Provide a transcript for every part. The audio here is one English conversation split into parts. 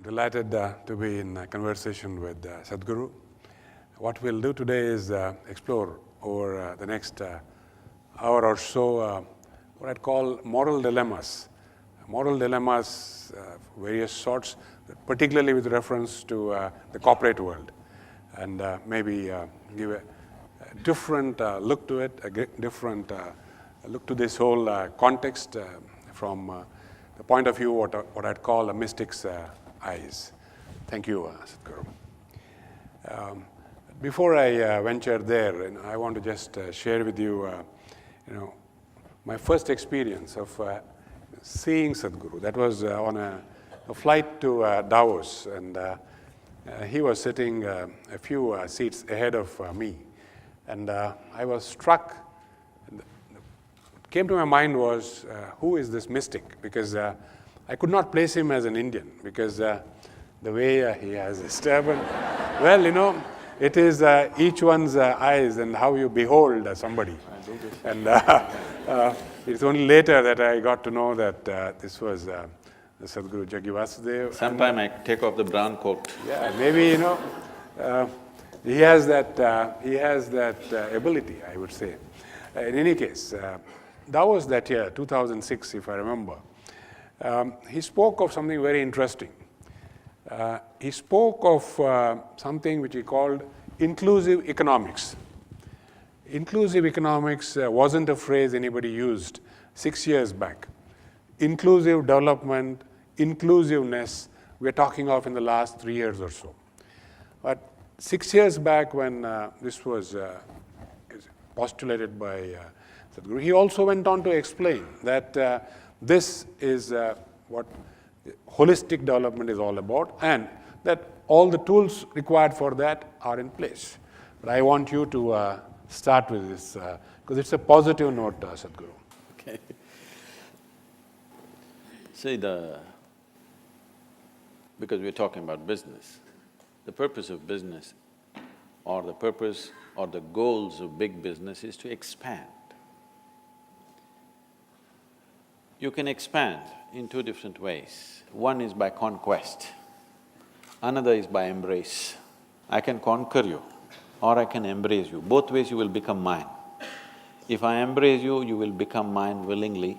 Delighted to be in conversation with Sadhguru. What we'll do today is explore over the next hour or so what I'd call moral dilemmas. Moral dilemmas, various sorts, particularly with reference to the corporate world, and maybe give a different look to it, a different look to this whole context from the point of view what I'd call a mystic's eyes. Thank you, Sadhguru. Before I venture there, I want to just share with you, my first experience of seeing Sadhguru. That was on a flight to Davos, and he was sitting a few seats ahead of me, and I was struck. What came to my mind was, who is this mystic? Because I could not place him as an Indian, because the way he has his turban, well, it is each one's eyes and how you behold somebody. And it's only later that I got to know that this was Sadhguru Jaggi Vasudev. Sometime I take off the brown coat. Yeah, maybe, he has that ability, I would say. In any case, that was that year, 2006, if I remember. He spoke of something very interesting. He spoke of something which he called inclusive economics. Inclusive economics wasn't a phrase anybody used 6 years back. Inclusive development, inclusiveness, we're talking of in the last 3 years or so. But 6 years back, when this was postulated by Sadhguru, he also went on to explain that this is what holistic development is all about, and that all the tools required for that are in place. But I want you to start with this, because it's a positive note, Sadhguru. Okay. See, because we're talking about business, the purpose of business or the purpose or the goals of big business is to expand. You can expand in two different ways. One is by conquest, another is by embrace. I can conquer you or I can embrace you. Both ways you will become mine. If I embrace you, you will become mine willingly,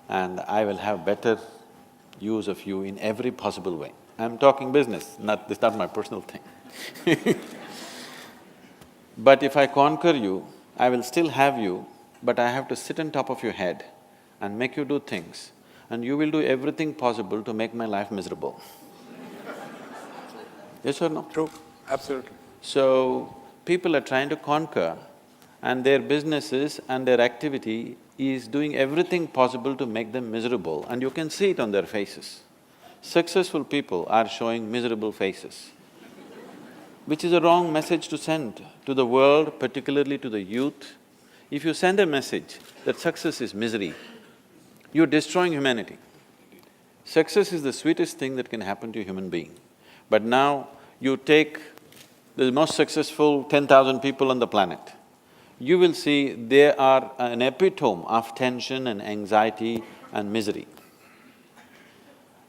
and I will have better use of you in every possible way. I'm talking business, this is not my personal thing. But if I conquer you, I will still have you, but I have to sit on top of your head and make you do things, and you will do everything possible to make my life miserable. Yes or no? True, absolutely. So, people are trying to conquer, and their businesses and their activity is doing everything possible to make them miserable, and you can see it on their faces. Successful people are showing miserable faces, which is a wrong message to send to the world, particularly to the youth. If you send a message that success is misery, you're destroying humanity. Success is the sweetest thing that can happen to a human being. But now, you take the most successful 10,000 people on the planet, you will see they are an epitome of tension and anxiety and misery.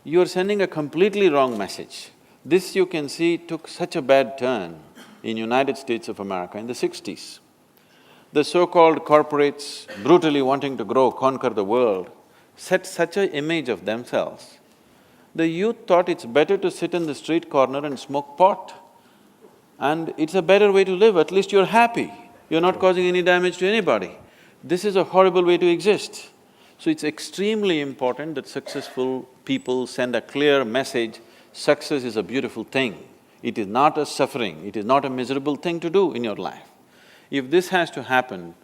You are sending a completely wrong message. This you can see took such a bad turn in United States of America in the 60s. The so-called corporates brutally wanting to grow, conquer the world, set such an image of themselves. The youth thought it's better to sit in the street corner and smoke pot. And it's a better way to live, at least you're happy, you're not causing any damage to anybody. This is a horrible way to exist. So it's extremely important that successful people send a clear message, success is a beautiful thing. It is not a suffering, it is not a miserable thing to do in your life. If this has to happen,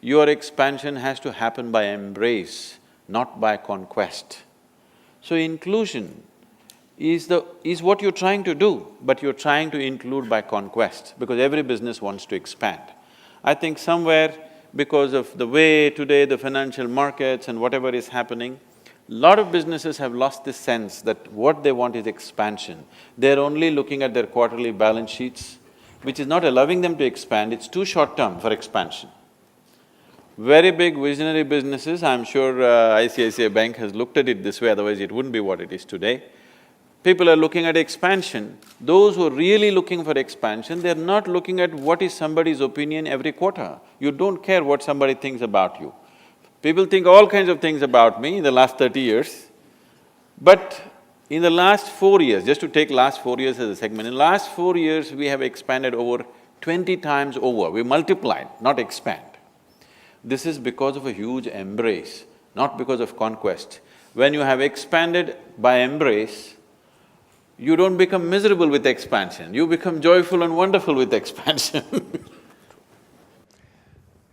your expansion has to happen by embrace, not by conquest. So inclusion is what you're trying to do, but you're trying to include by conquest, because every business wants to expand. I think somewhere, because of the way today the financial markets and whatever is happening, lot of businesses have lost this sense that what they want is expansion. They're only looking at their quarterly balance sheets, which is not allowing them to expand, it's too short-term for expansion. Very big visionary businesses, I'm sure ICICI Bank has looked at it this way, otherwise it wouldn't be what it is today. People are looking at expansion. Those who are really looking for expansion, they're not looking at what is somebody's opinion every quarter. You don't care what somebody thinks about you. People think all kinds of things about me in the last 30 years, but in the last 4 years, just to take last 4 years as a segment, in the last 4 years we have expanded over 20 times over, we multiplied, not expand. This is because of a huge embrace, not because of conquest. When you have expanded by embrace, you don't become miserable with expansion, you become joyful and wonderful with expansion.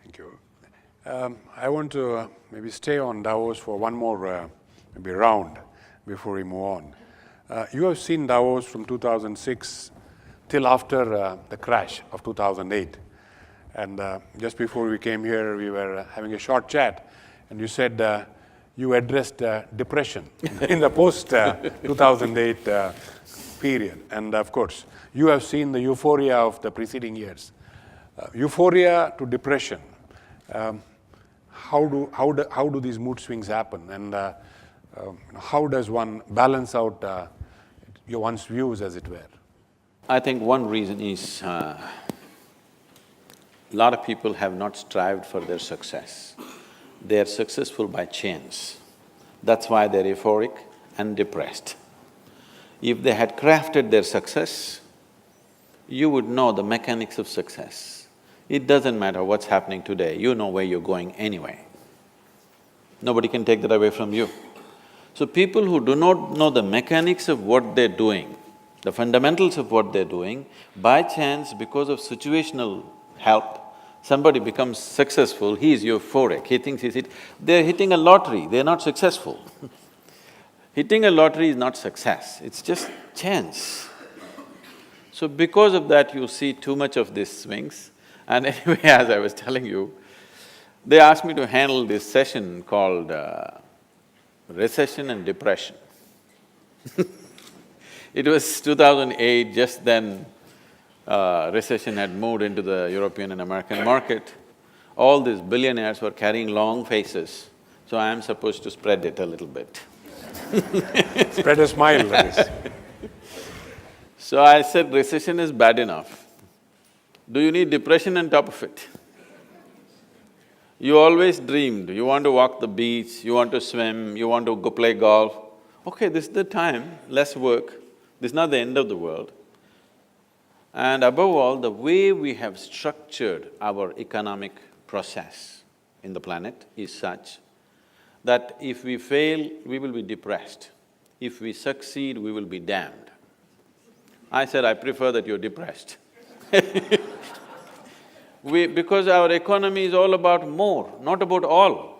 Thank you. I want to maybe stay on Davos for one more maybe round before we move on. You have seen Davos from 2006 till after the crash of 2008. And just before we came here, we were having a short chat, and you said you addressed depression in the post-2008 period. And of course, you have seen the euphoria of the preceding years. Euphoria to depression. How do these mood swings happen, and how does one balance out one's views, as it were? I think one reason is a lot of people have not strived for their success. They are successful by chance. That's why they're euphoric and depressed. If they had crafted their success, you would know the mechanics of success. It doesn't matter what's happening today, you know where you're going anyway. Nobody can take that away from you. So people who do not know the mechanics of what they're doing, the fundamentals of what they're doing, by chance, because of situational help, somebody becomes successful, he is euphoric, he thinks they're hitting a lottery, they're not successful. Hitting a lottery is not success, it's just chance. So because of that, you see too much of these swings. And anyway, as I was telling you, they asked me to handle this session called recession and depression. It was 2008, just then recession had moved into the European and American market. All these billionaires were carrying long faces, so I am supposed to spread it a little bit. Spread a smile, that is. So I said, recession is bad enough. Do you need depression on top of it? You always dreamed, you want to walk the beach, you want to swim, you want to go play golf. Okay, this is the time, less work, this is not the end of the world. And above all, the way we have structured our economic process in the planet is such that if we fail, we will be depressed. If we succeed, we will be damned. I said, I prefer that you're depressed. Because our economy is all about more, not about all.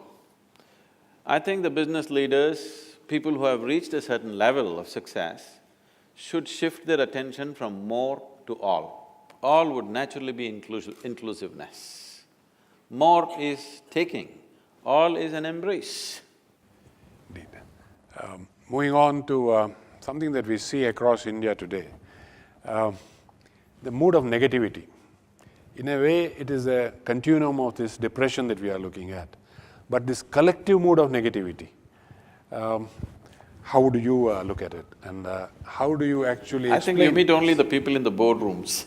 I think the business leaders, people who have reached a certain level of success, should shift their attention from more to all. All would naturally be inclusiveness. More is taking, all is an embrace. Indeed. Moving on to something that we see across India today, the mood of negativity. In a way, it is a continuum of this depression that we are looking at. But this collective mood of negativity, how do you look at it? And how do you actually explain? I think you meet only the people in the boardrooms.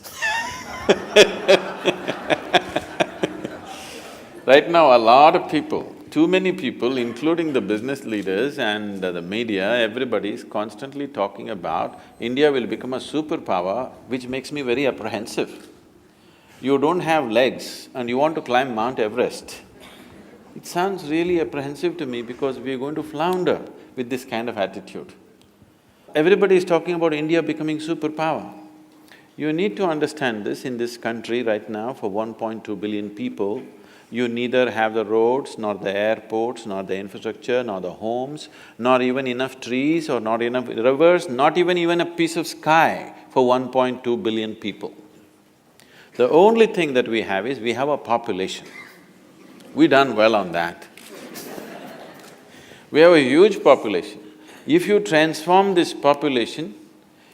Right now, a lot of people, too many people, including the business leaders and the media, everybody is constantly talking about India will become a superpower, which makes me very apprehensive. You don't have legs and you want to climb Mount Everest. It sounds really apprehensive to me because we are going to flounder with this kind of attitude. Everybody is talking about India becoming superpower. You need to understand this, in this country right now, for 1.2 billion people, you neither have the roads, nor the airports, nor the infrastructure, nor the homes, nor even enough trees or not enough rivers, not even a piece of sky for 1.2 billion people. The only thing that we have is we have a population. We done well on that. We have a huge population. If you transform this population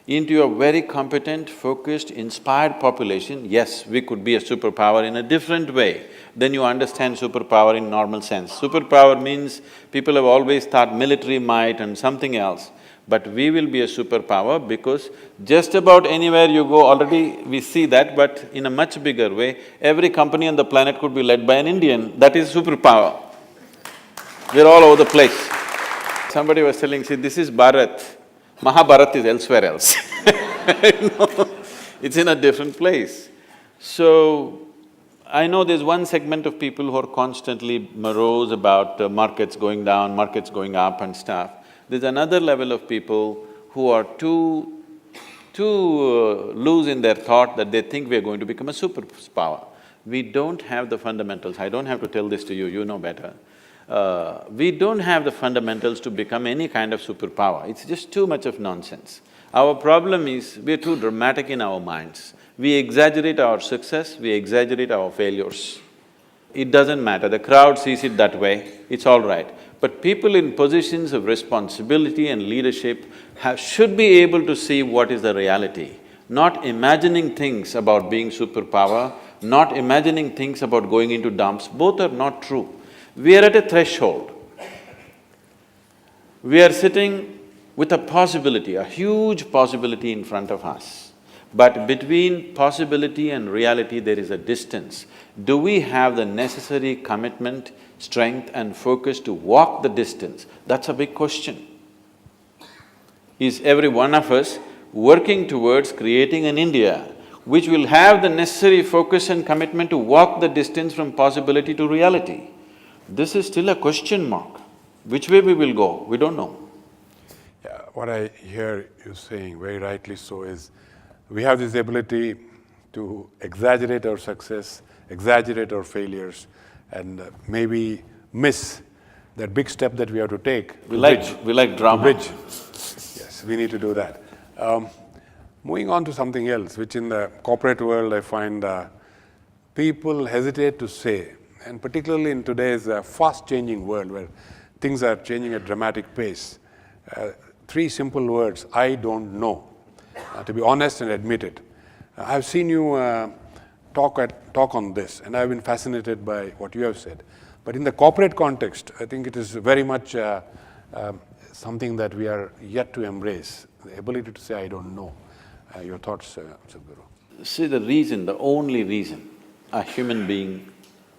into a very competent, focused, inspired population, yes, we could be a superpower in a different way than you understand superpower in normal sense. Superpower means people have always thought military might and something else. But we will be a superpower because just about anywhere you go, already we see that, but in a much bigger way, every company on the planet could be led by an Indian, that is superpower. We're all over the place. Somebody was telling, see, this is Bharat, Mahabharat is elsewhere else. You know, it's in a different place. So, I know there's one segment of people who are constantly morose about markets going down, markets going up and stuff. There's another level of people who are too loose in their thought that they think we're going to become a superpower. We don't have the fundamentals. I don't have to tell this to you, you know better. We don't have the fundamentals to become any kind of superpower. It's just too much of nonsense. Our problem is, we're too dramatic in our minds. We exaggerate our success, we exaggerate our failures. It doesn't matter, the crowd sees it that way, it's all right. But people in positions of responsibility and leadership should be able to see what is the reality, not imagining things about being superpower, not imagining things about going into dumps, both are not true. We are at a threshold. We are sitting with a possibility, a huge possibility in front of us. But between possibility and reality, there is a distance. Do we have the necessary commitment, strength and focus to walk the distance? That's a big question. Is every one of us working towards creating an India which will have the necessary focus and commitment to walk the distance from possibility to reality? This is still a question mark. Which way we will go, we don't know. Yeah, what I hear you saying, very rightly so, is we have this ability to exaggerate our success, exaggerate our failures, and maybe miss that big step that we have to take. We like drama. Bridge. Yes, we need to do that. Moving on to something else, which in the corporate world I find people hesitate to say, and particularly in today's fast-changing world where things are changing at dramatic pace. Three simple words: I don't know. To be honest and admit it. I've seen you talk on this, and I've been fascinated by what you have said. But in the corporate context, I think it is very much something that we are yet to embrace, the ability to say, I don't know. Your thoughts, Sadhguru? See, the only reason a human being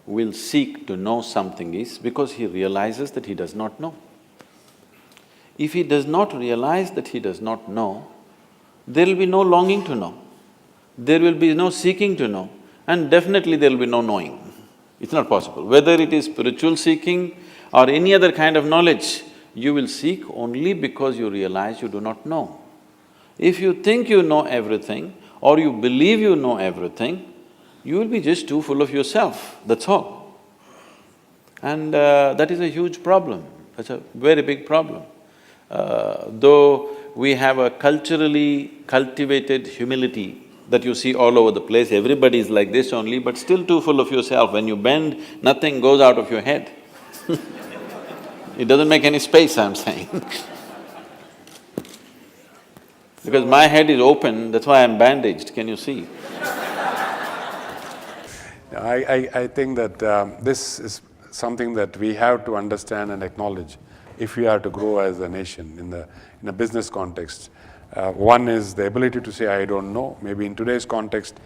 will seek to know something is because he realizes that he does not know. If he does not realize that he does not know, there will be no longing to know, there will be no seeking to know, and definitely there will be no knowing. It's not possible. Whether it is spiritual seeking or any other kind of knowledge, you will seek only because you realize you do not know. If you think you know everything or you believe you know everything, you will be just too full of yourself, that's all. And that is a huge problem, that's a very big problem. Though we have a culturally cultivated humility that you see all over the place, everybody is like this only, but still too full of yourself. When you bend, nothing goes out of your head. It doesn't make any space, I'm saying. Because my head is open, that's why I'm bandaged, can you see? I think that this is something that we have to understand and acknowledge if we are to grow as a nation in a business context. One is the ability to say, I don't know. Maybe in today's context,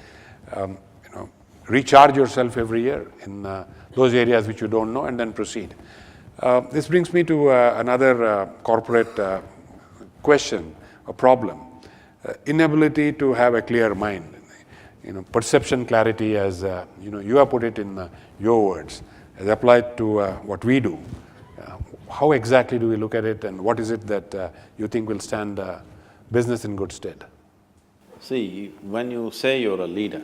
recharge yourself every year in those areas which you don't know and then proceed. This brings me to another corporate question, a problem. Inability to have a clear mind. Perception clarity, as you have put it in your words, as applied to what we do. How exactly do we look at it, and what is it that you think will stand business in good stead? See, when you say you're a leader,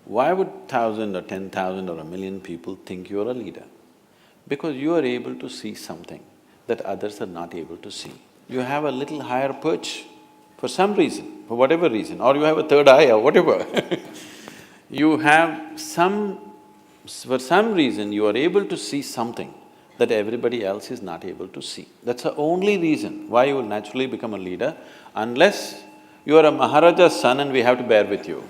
why would 1,000 or 10,000 or 1,000,000 people think you're a leader? Because you are able to see something that others are not able to see. You have a little higher perch for some reason, for whatever reason, or you have a third eye or whatever. You have for some reason you are able to see something that everybody else is not able to see. That's the only reason why you will naturally become a leader, unless you are a Maharaja's son and we have to bear with you.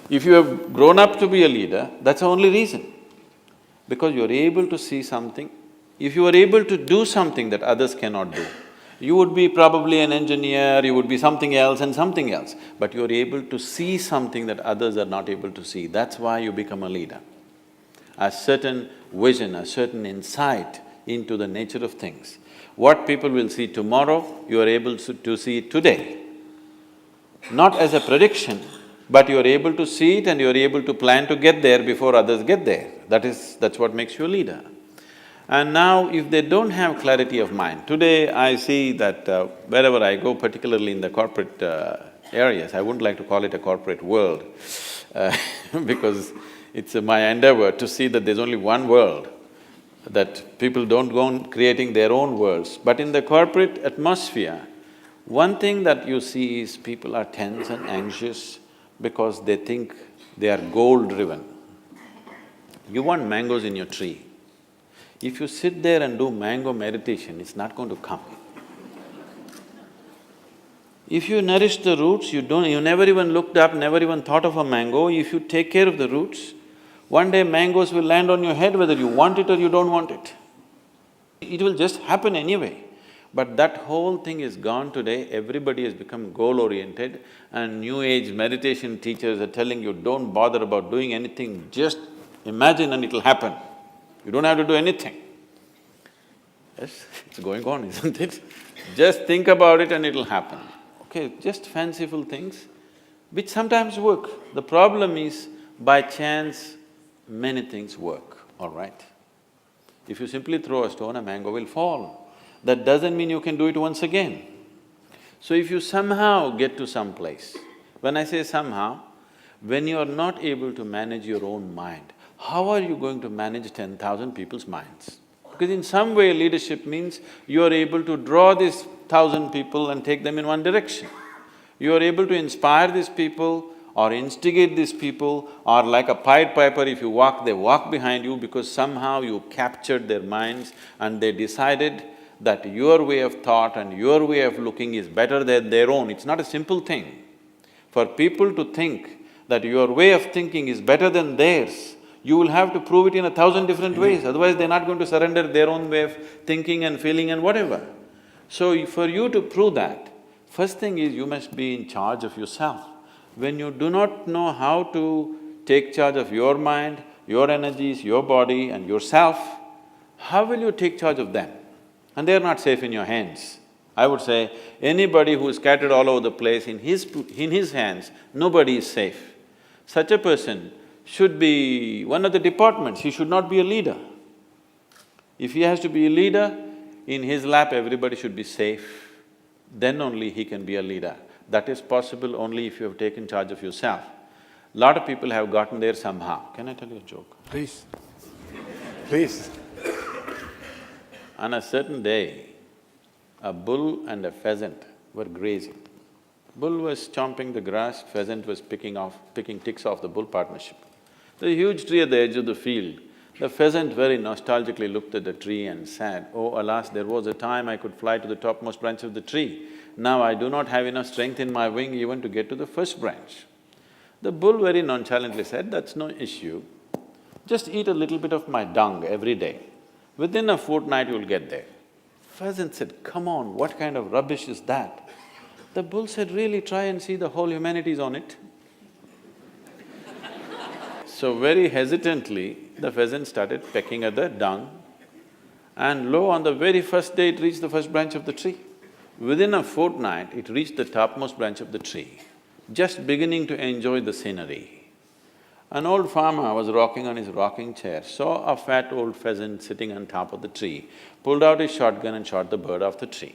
If you have grown up to be a leader, that's the only reason. Because you're able to see something if you are able to do something that others cannot do, you would be probably an engineer, you would be something else and something else, but you are able to see something that others are not able to see. That's why you become a leader. A certain vision, a certain insight into the nature of things. What people will see tomorrow, you are able to see it today. Not as a prediction, but you are able to see it and you are able to plan to get there before others get there. That's what makes you a leader. And now, if they don't have clarity of mind, today I see that wherever I go, particularly in the corporate areas, I wouldn't like to call it a corporate world because it's my endeavor to see that there's only one world, that people don't go on creating their own worlds. But in the corporate atmosphere, one thing that you see is people are tense and anxious because they think they are goal-driven. You want mangoes in your tree. If you sit there and do mango meditation, it's not going to come. If you nourish the roots, you never even looked up, never even thought of a mango, if you take care of the roots, one day mangoes will land on your head whether you want it or you don't want it. It will just happen anyway. But that whole thing is gone today, everybody has become goal-oriented and new age meditation teachers are telling you, don't bother about doing anything, just imagine and it'll happen. You don't have to do anything. Yes, it's going on, isn't it? Just think about it and it'll happen. Okay, just fanciful things which sometimes work. The problem is, by chance, many things work, all right? If you simply throw a stone, a mango will fall. That doesn't mean you can do it once again. So if you somehow get to some place, when I say somehow, when you are not able to manage your own mind, how are you going to manage 10,000 people's minds? Because in some way leadership means you are able to draw these 1,000 people and take them in one direction. You are able to inspire these people or instigate these people, or like a Pied Piper, if you walk, they walk behind you because somehow you captured their minds and they decided that your way of thought and your way of looking is better than their own. It's not a simple thing. For people to think that your way of thinking is better than theirs, you will have to prove it in 1,000 different ways, otherwise they're not going to surrender their own way of thinking and feeling and whatever. So for you to prove that, first thing is you must be in charge of yourself. When you do not know how to take charge of your mind, your energies, your body and yourself, how will you take charge of them? And they're not safe in your hands. I would say, anybody who is scattered all over the place, in his hands, nobody is safe. Such a person should be one of the departments, he should not be a leader. If he has to be a leader, in his lap everybody should be safe, then only he can be a leader. That is possible only if you have taken charge of yourself. Lot of people have gotten there somehow. Can I tell you a joke? Please. Please. On a certain day, a bull and a pheasant were grazing. Bull was chomping the grass, pheasant was picking ticks off the bull partnership. There's a huge tree at the edge of the field. The pheasant very nostalgically looked at the tree and said, "Oh, alas, there was a time I could fly to the topmost branch of the tree. Now I do not have enough strength in my wing even to get to the first branch." The bull very nonchalantly said, "That's no issue. Just eat a little bit of my dung every day. Within a fortnight you'll get there." Pheasant said, "Come on, what kind of rubbish is that?" The bull said, "Really, try and see, the whole humanity is on it." So very hesitantly, the pheasant started pecking at the dung, and lo, on the very first day it reached the first branch of the tree. Within a fortnight, it reached the topmost branch of the tree, just beginning to enjoy the scenery. An old farmer was rocking on his rocking chair, saw a fat old pheasant sitting on top of the tree, pulled out his shotgun and shot the bird off the tree.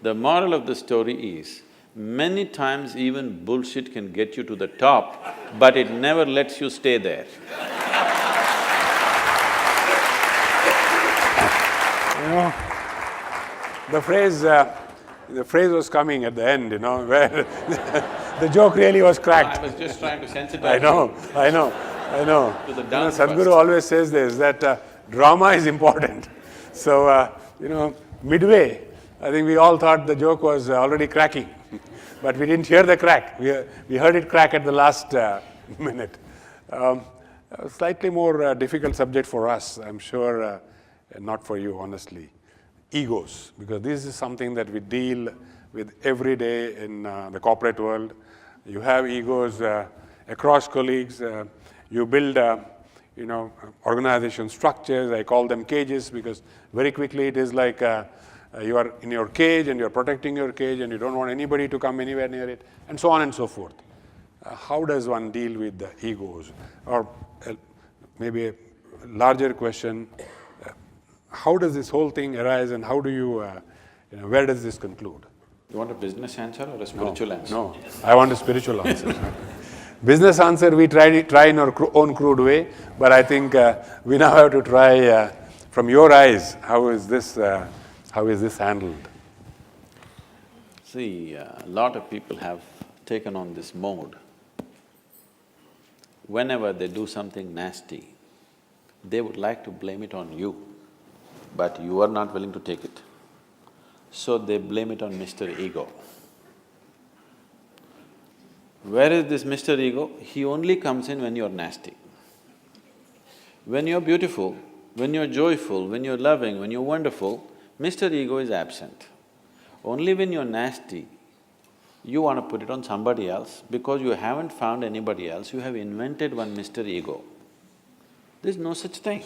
The moral of the story is, many times even bullshit can get you to the top, but it never lets you stay there. You know, the phrase was coming at the end, where the joke really was cracked. I was just trying to sensitize I know. to the dance Sadhguru first. always says this, that drama is important. So, midway, I think we all thought the joke was already cracking, but we didn't hear the crack. We heard it crack at the last minute. A slightly more difficult subject for us. I'm sure not for you, honestly. Egos, because this is something that we deal with every day in the corporate world. You have egos across colleagues. You build, organization structures. I call them cages because very quickly it is like you are in your cage and you're protecting your cage and you don't want anybody to come anywhere near it, and so on and so forth. How does one deal with the egos? Or maybe a larger question, how does this whole thing arise and how do you, where does this conclude? You want a business answer or a spiritual answer? No, I want a spiritual answer. Business answer we try in our own crude way, but I think we now have to try from your eyes, how is this handled? See, a lot of people have taken on this mode. Whenever they do something nasty, they would like to blame it on you, but you are not willing to take it. So they blame it on Mr. Ego. Where is this Mr. Ego? He only comes in when you're nasty. When you're beautiful, when you're joyful, when you're loving, when you're wonderful, Mr. Ego is absent. Only when you're nasty, you want to put it on somebody else because you haven't found anybody else, you have invented one Mr. Ego. There's no such thing.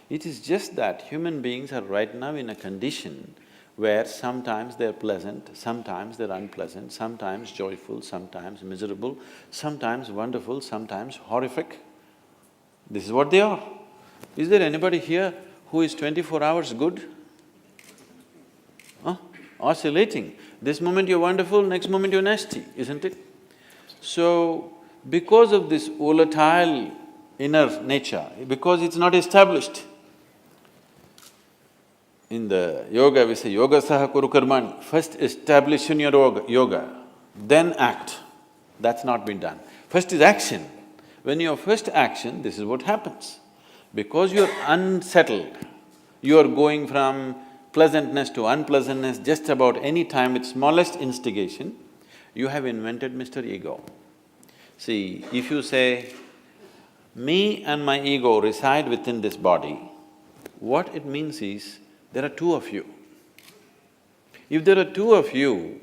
It is just that human beings are right now in a condition where sometimes they're pleasant, sometimes they're unpleasant, sometimes joyful, sometimes miserable, sometimes wonderful, sometimes horrific. This is what they are. Is there anybody here who is 24 hours good? Oscillating. This moment you're wonderful, next moment you're nasty, isn't it? So, because of this volatile inner nature, because it's not established, in the yoga we say, yoga saha kuru karmani, first establish in your yoga, then act. That's not been done. First is action. When you have first action, this is what happens. Because you're unsettled, you're going from pleasantness to unpleasantness just about any time with smallest instigation, you have invented Mr. Ego. See, if you say, me and my ego reside within this body, what it means is, there are two of you. If there are two of you,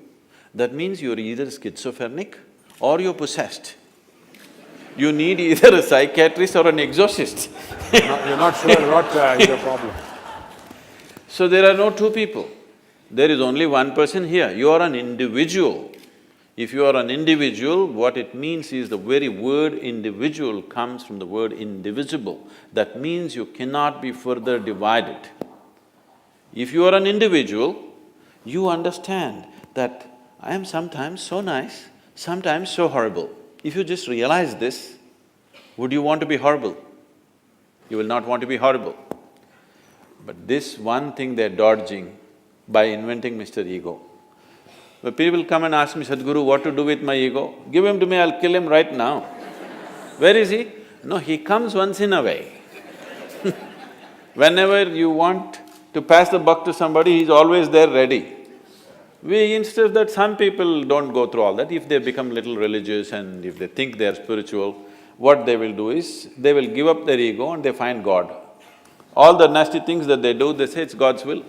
that means you're either schizophrenic or you're possessed. You need either a psychiatrist or an exorcist. You're not sure what is your problem. So there are no two people. There is only one person here. You are an individual. If you are an individual, what it means is the very word individual comes from the word indivisible. That means you cannot be further divided. If you are an individual, you understand that I am sometimes so nice, sometimes so horrible. If you just realize this, would you want to be horrible? You will not want to be horrible. But this one thing they're dodging by inventing Mr. Ego. When people come and ask me, Sadhguru, what to do with my ego? Give him to me, I'll kill him right now. Where is he? No, he comes once in a way. Whenever you want to pass the buck to somebody, he's always there ready. Instead of that, some people don't go through all that. If they become little religious and if they think they're spiritual, what they will do is, they will give up their ego and they find God. All the nasty things that they do, they say it's God's will.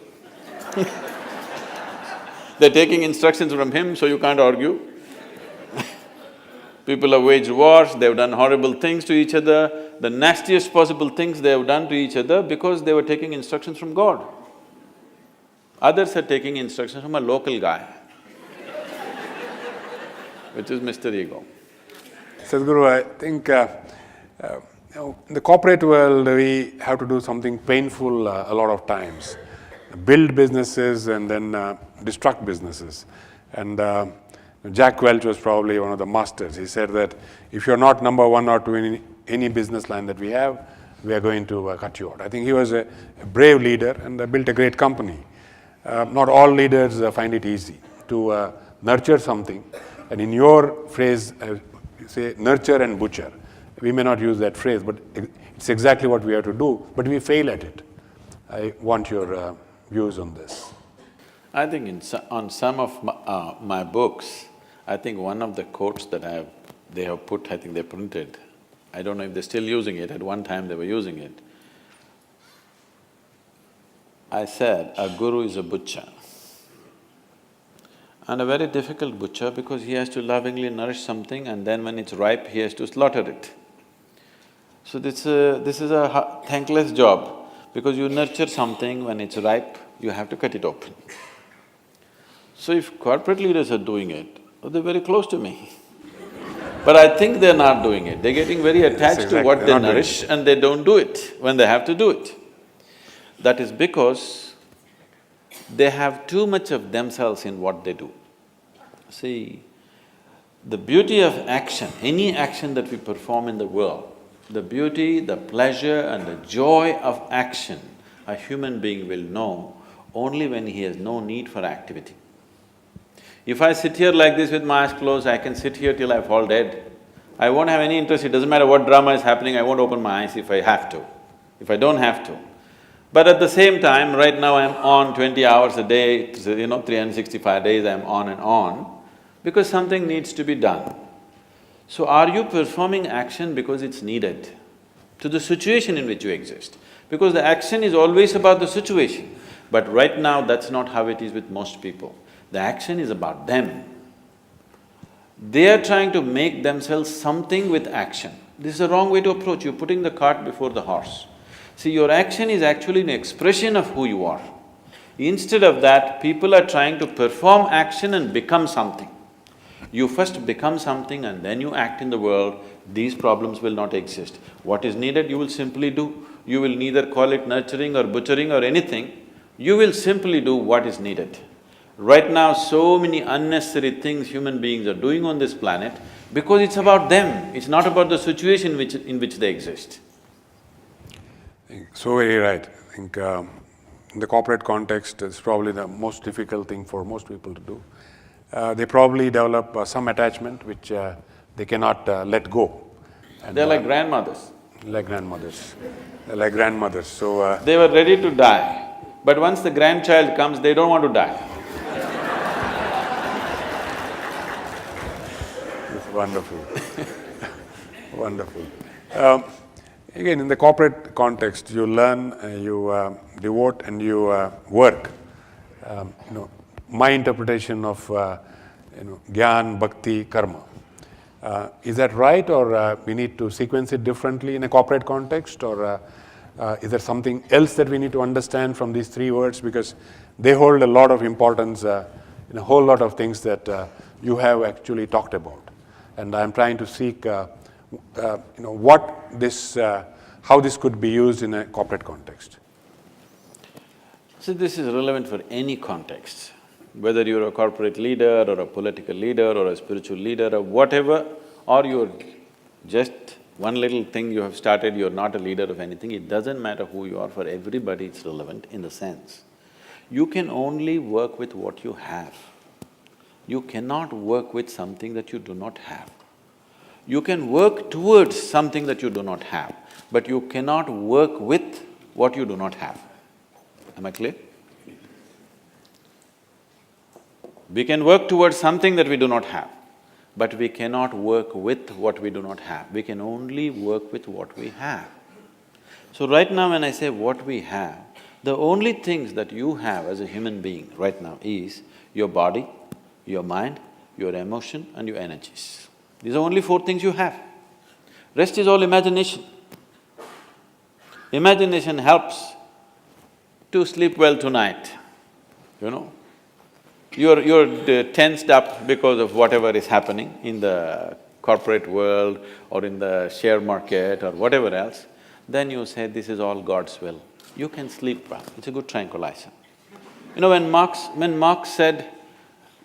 They're taking instructions from Him, so you can't argue. People have waged wars, they've done horrible things to each other, the nastiest possible things they have done to each other because they were taking instructions from God. Others are taking instructions from a local guy, which is Mr. Ego. Sadhguru, I think in the corporate world, we have to do something painful a lot of times. Build businesses and then destruct businesses. And Jack Welch was probably one of the masters. He said that if you're not number one or two in any business line that we have, we are going to cut you out. I think he was a brave leader and built a great company. Not all leaders find it easy to nurture something. And in your phrase, you say nurture and butcher. We may not use that phrase, but it's exactly what we have to do, but we fail at it. I want your views on this. I think on some of my books, I think one of the quotes that they have put, I think they printed, I don't know if they're still using it, at one time they were using it. I said a guru is a butcher. And a very difficult butcher because he has to lovingly nourish something and then when it's ripe, he has to slaughter it. So this is a thankless job because you nurture something, when it's ripe, you have to cut it open. So if corporate leaders are doing it, well, they're very close to me. But I think they're not doing it. They're getting very attached to what they nourish and they don't do it when they have to do it. That is because they have too much of themselves in what they do. See, the beauty of action, any action that we perform in the world, the beauty, the pleasure and the joy of action, a human being will know only when he has no need for activity. If I sit here like this with my eyes closed, I can sit here till I fall dead. I won't have any interest, it doesn't matter what drama is happening, I won't open my eyes if I have to, if I don't have to. But at the same time, right now I'm on 20 hours a day, 365 days I'm on, because something needs to be done. So are you performing action because it's needed to the situation in which you exist? Because the action is always about the situation, but right now that's not how it is with most people. The action is about them. They are trying to make themselves something with action. This is a wrong way to approach, you're putting the cart before the horse. See, your action is actually an expression of who you are. Instead of that, people are trying to perform action and become something. You first become something and then you act in the world, these problems will not exist. What is needed, you will simply do. You will neither call it nurturing or butchering or anything, you will simply do what is needed. Right now, so many unnecessary things human beings are doing on this planet because it's about them, it's not about the situation in which they exist. So very right. I think in the corporate context, it's probably the most difficult thing for most people to do. They probably develop some attachment which they cannot let go. And they're like grandmothers. Like grandmothers. They're like grandmothers, so… They were ready to die, but once the grandchild comes, they don't want to die. It's wonderful. Wonderful. Again, in the corporate context, you learn, you devote and you work. My interpretation of Gyan, Bhakti, Karma. Is that right, or we need to sequence it differently in a corporate context, or is there something else that we need to understand from these three words, because they hold a lot of importance in a whole lot of things that you have actually talked about. And I'm trying to seek how this could be used in a corporate context. So this is relevant for any context. Whether you're a corporate leader or a political leader or a spiritual leader or whatever, or you're just one little thing you have started, you're not a leader of anything, it doesn't matter who you are, for everybody it's relevant in the sense, you can only work with what you have. You cannot work with something that you do not have. You can work towards something that you do not have, but you cannot work with what you do not have. Am I clear? We can work towards something that we do not have, but we cannot work with what we do not have. We can only work with what we have. So right now when I say what we have, the only things that you have as a human being right now is your body, your mind, your emotion and your energies. These are only four things you have. Rest is all imagination. Imagination helps to sleep well tonight, You're tensed up because of whatever is happening in the corporate world or in the share market or whatever else, then you say, this is all God's will. You can sleep well, it's a good tranquilizer. When Marx said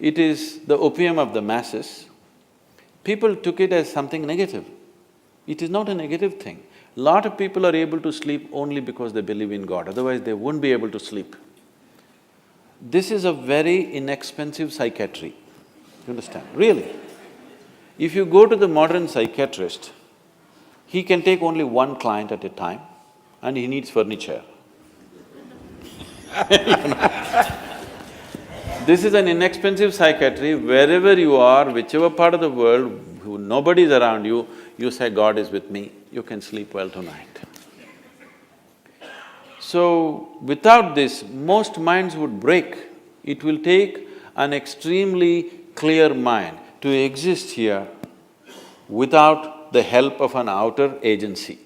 it is the opium of the masses, people took it as something negative. It is not a negative thing. Lot of people are able to sleep only because they believe in God, otherwise they wouldn't be able to sleep. This is a very inexpensive psychiatry, you understand? Really. If you go to the modern psychiatrist, he can take only one client at a time and he needs furniture. This is an inexpensive psychiatry. Wherever you are, whichever part of the world, nobody is around you say, God is with me, you can sleep well tonight. So, without this, most minds would break. It will take an extremely clear mind to exist here without the help of an outer agency.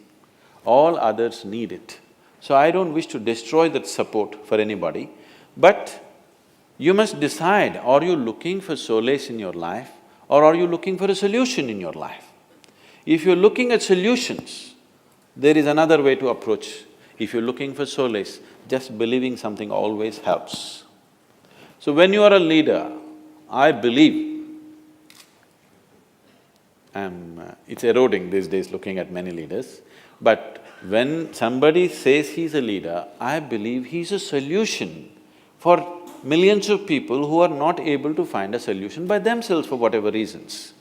All others need it. So I don't wish to destroy that support for anybody, but you must decide, are you looking for solace in your life or are you looking for a solution in your life? If you're looking at solutions, there is another way to approach. If you're looking for solace, just believing something always helps. So when you are a leader, I believe, it's eroding these days looking at many leaders, but when somebody says he's a leader, I believe he's a solution for millions of people who are not able to find a solution by themselves for whatever reasons.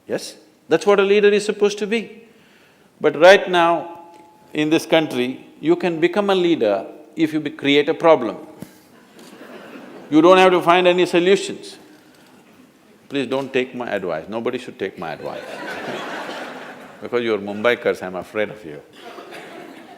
Yes? That's what a leader is supposed to be. But right now, in this country, you can become a leader if you create a problem. You don't have to find any solutions. Please don't take my advice, nobody should take my advice. Because you're Mumbaikars, I'm afraid of you.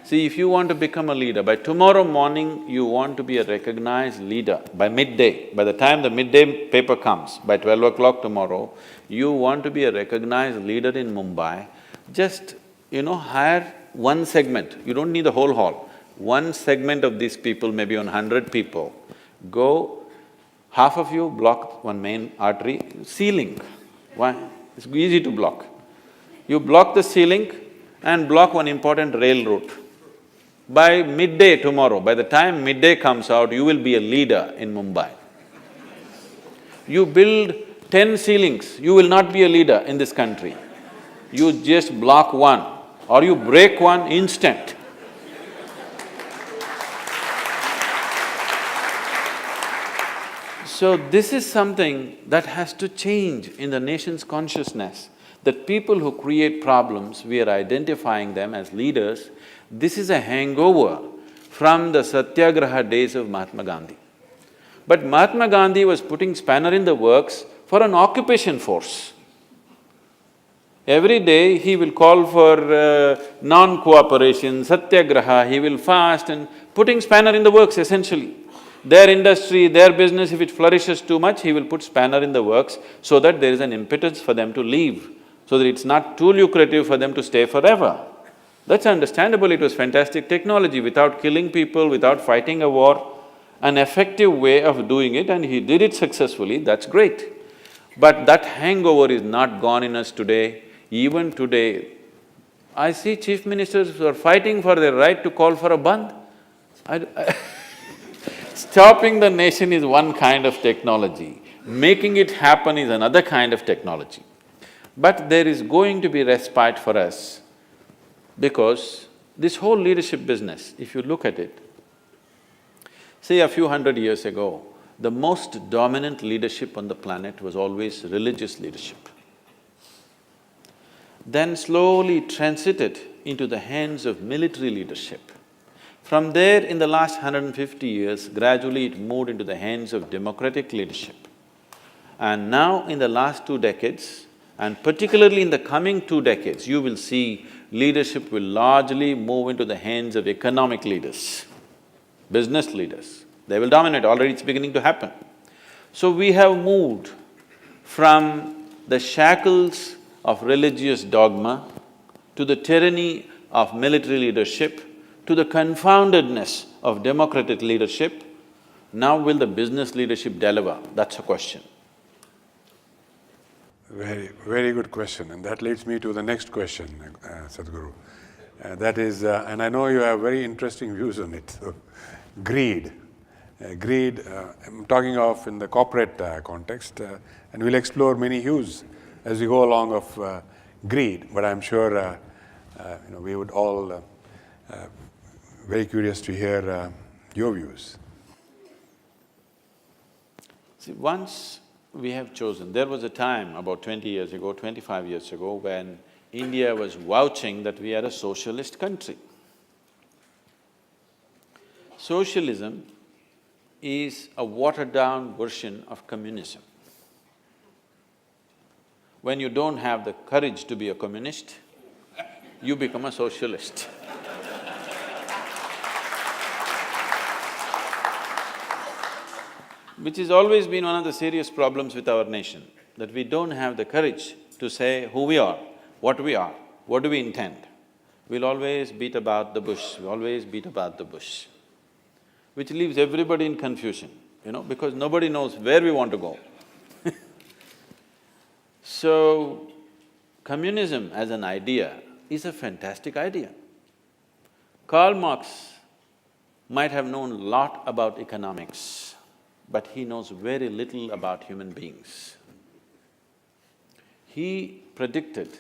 See, if you want to become a leader, by tomorrow morning you want to be a recognized leader, by midday, by the time the midday paper comes, by 12 o'clock tomorrow, you want to be a recognized leader in Mumbai, just, hire one segment, you don't need the whole hall. One segment of these people, maybe on 100 people, go, half of you block one main artery, ceiling. Why? It's easy to block. You block the ceiling and block one important rail route. By midday tomorrow, by the time midday comes out, you will be a leader in Mumbai. You build 10 ceilings, you will not be a leader in this country. You just block one or you break one instant. So this is something that has to change in the nation's consciousness, that people who create problems, we are identifying them as leaders. This is a hangover from the Satyagraha days of Mahatma Gandhi. But Mahatma Gandhi was putting spanner in the works for an occupation force. Every day he will call for non-cooperation, Satyagraha, he will fast and putting spanner in the works essentially. Their industry, their business, if it flourishes too much, he will put spanner in the works so that there is an impetus for them to leave, so that it's not too lucrative for them to stay forever. That's understandable, it was fantastic technology, without killing people, without fighting a war, an effective way of doing it, and he did it successfully, that's great. But that hangover is not gone in us today. Even today, I see chief ministers who are fighting for their right to call for a bandh. Stopping the nation is one kind of technology, making it happen is another kind of technology. But there is going to be respite for us, because this whole leadership business, if you look at it, say a few hundred years ago, the most dominant leadership on the planet was always religious leadership. Then slowly transited into the hands of military leadership. From there, in the last 150 years, gradually it moved into the hands of democratic leadership. And now, in the last 2 decades, and particularly in the coming 2 decades, you will see leadership will largely move into the hands of economic leaders, business leaders. They will dominate, already it's beginning to happen. So we have moved from the shackles of religious dogma to the tyranny of military leadership to the confoundedness of democratic leadership. Now will the business leadership deliver? That's a question. Very good question, and that leads me to the next question, Sadhguru. That is, and I know you have very interesting views on it, so greed. Greed, I'm talking of in the corporate context, and we'll explore many hues as we go along of greed, but I'm sure we would all very curious to hear your views. See, once we have chosen, there was a time about 20 years ago, 25 years ago, when India was vouching that we are a socialist country. Socialism is a watered-down version of communism. When you don't have the courage to be a communist, you become a socialist. which has always been one of the serious problems with our nation, that we don't have the courage to say who we are, what do we intend. We'll always beat about the bush, we always beat about the bush, which leaves everybody in confusion, because nobody knows where we want to go. So, communism as an idea is a fantastic idea. Karl Marx might have known a lot about economics, but he knows very little about human beings. He predicted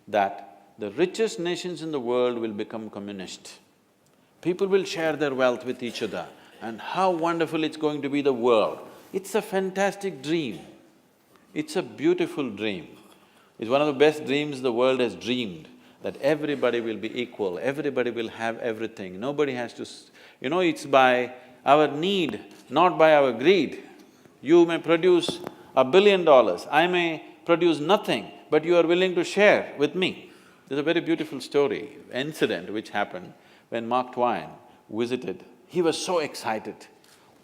that the richest nations in the world will become communist. People will share their wealth with each other, and how wonderful it's going to be the world. It's a fantastic dream. It's a beautiful dream. It's one of the best dreams the world has dreamed, that everybody will be equal, everybody will have everything, nobody has to… it's by our need, not by our greed. You may produce $1 billion, I may produce nothing, but you are willing to share with me. There's a very beautiful story, incident which happened when Mark Twain visited. He was so excited.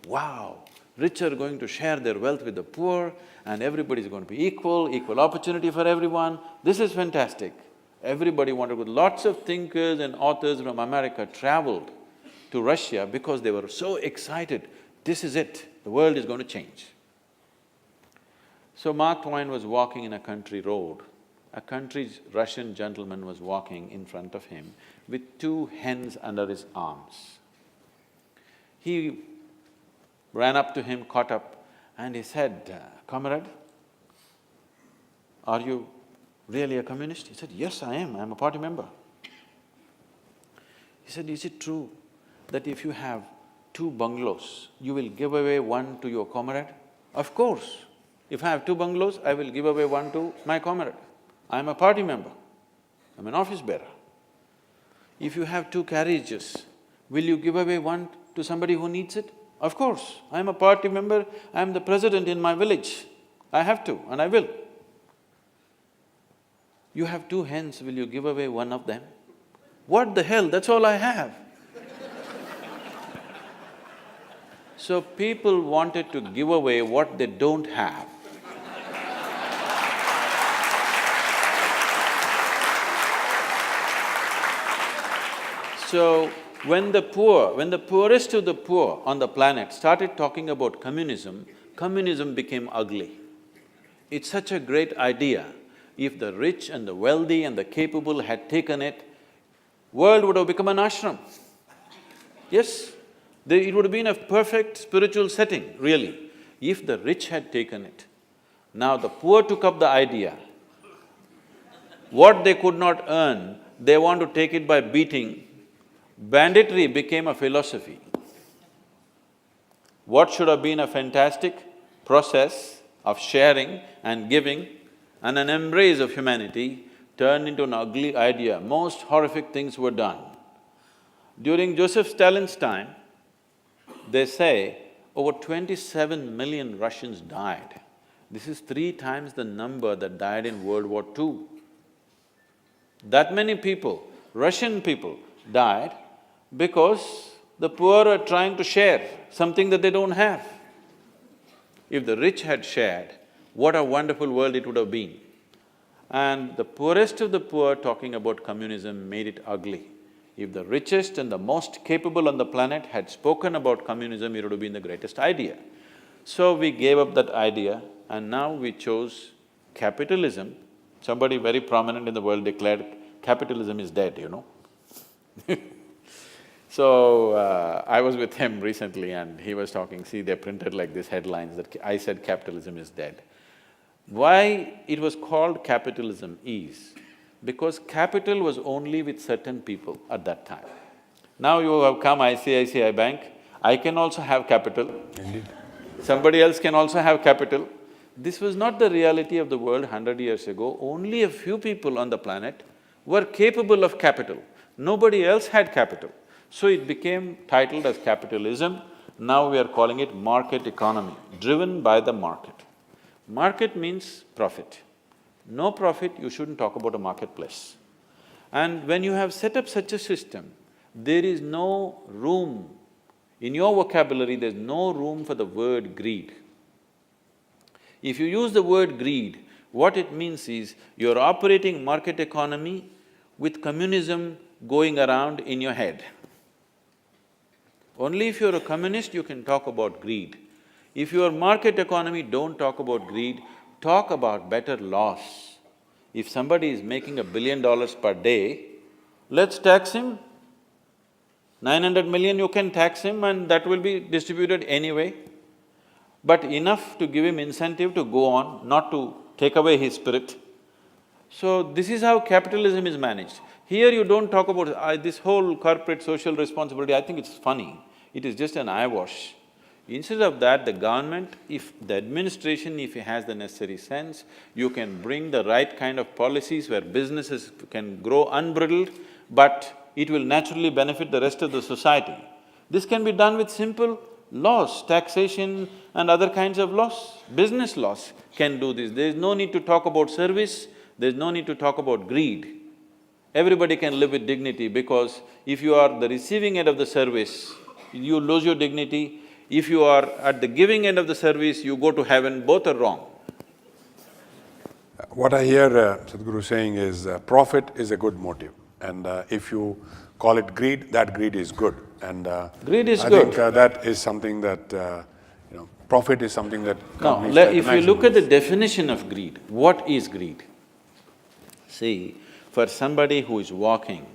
Wow, rich are going to share their wealth with the poor and everybody's going to be equal opportunity for everyone. This is fantastic. Everybody wanted to go. Lots of thinkers and authors from America traveled to Russia because they were so excited. This is it, the world is going to change. So Mark Twain was walking in a country road. A country's Russian gentleman was walking in front of him with 2 hens under his arms. He ran up to him, caught up, and he said, "Comrade, are you really a communist?" He said, "Yes, I am a party member." He said, "Is it true that if you have 2 bungalows, you will give away one to your comrade?" "Of course. If I have 2 bungalows, I will give away one to my comrade. I'm a party member, I'm an office bearer." "If you have 2 carriages, will you give away one to somebody who needs it?" "Of course, I'm a party member, I'm the president in my village. I have to and I will." "You have 2 hens, will you give away one of them?" "What the hell, that's all I have." So people wanted to give away what they don't have. So, when the poorest of the poor on the planet started talking about communism, communism became ugly. It's such a great idea. If the rich and the wealthy and the capable had taken it, world would have become an ashram. Yes, it would have been a perfect spiritual setting, really, if the rich had taken it. Now the poor took up the idea. What they could not earn, they want to take it by beating. Banditry became a philosophy. What should have been a fantastic process of sharing and giving and an embrace of humanity turned into an ugly idea. Most horrific things were done. During Joseph Stalin's time, they say over 27 million Russians died. This is 3 times the number that died in World War II. That many people, Russian people, died because the poor are trying to share something that they don't have. If the rich had shared, what a wonderful world it would have been. And the poorest of the poor talking about communism made it ugly. If the richest and the most capable on the planet had spoken about communism, it would have been the greatest idea. So we gave up that idea and now we chose capitalism. Somebody very prominent in the world declared capitalism is dead, So, I was with him recently and he was talking, see, they printed like these headlines that I said capitalism is dead. Why it was called capitalism is because capital was only with certain people at that time. Now you have come ICICI Bank, I can also have capital. Indeed. Somebody else can also have capital. This was not the reality of the world 100 years ago. Only a few people on the planet were capable of capital. Nobody else had capital. So it became titled as capitalism. Now we are calling it market economy, driven by the market. Market means profit. No profit, you shouldn't talk about a marketplace. And when you have set up such a system, there is no room, in your vocabulary there's no room for the word greed. If you use the word greed, what it means is you're operating market economy with communism going around in your head. Only if you're a communist, you can talk about greed. If you're market economy, don't talk about greed, talk about better laws. If somebody is making $1 billion per day, let's tax him. 900 million you can tax him and that will be distributed anyway. But enough to give him incentive to go on, not to take away his spirit. So this is how capitalism is managed. Here you don't talk about this whole corporate social responsibility, I think it's funny. It is just an eyewash. Instead of that, the government, if the administration, if it has the necessary sense, you can bring the right kind of policies where businesses can grow unbridled, but it will naturally benefit the rest of the society. This can be done with simple laws, taxation and other kinds of laws. Business laws can do this. There is no need to talk about service, there is no need to talk about greed. Everybody can live with dignity because if you are the receiving end of the service, you lose your dignity. If you are at the giving end of the service, you go to heaven, both are wrong. What I hear Sadhguru saying is profit is a good motive, and if you call it greed, that greed is good. And greed is I good. think that is something that, profit is something that Now, companies like if you look at the maximize. definition of greed, what is greed? See, for somebody who is walking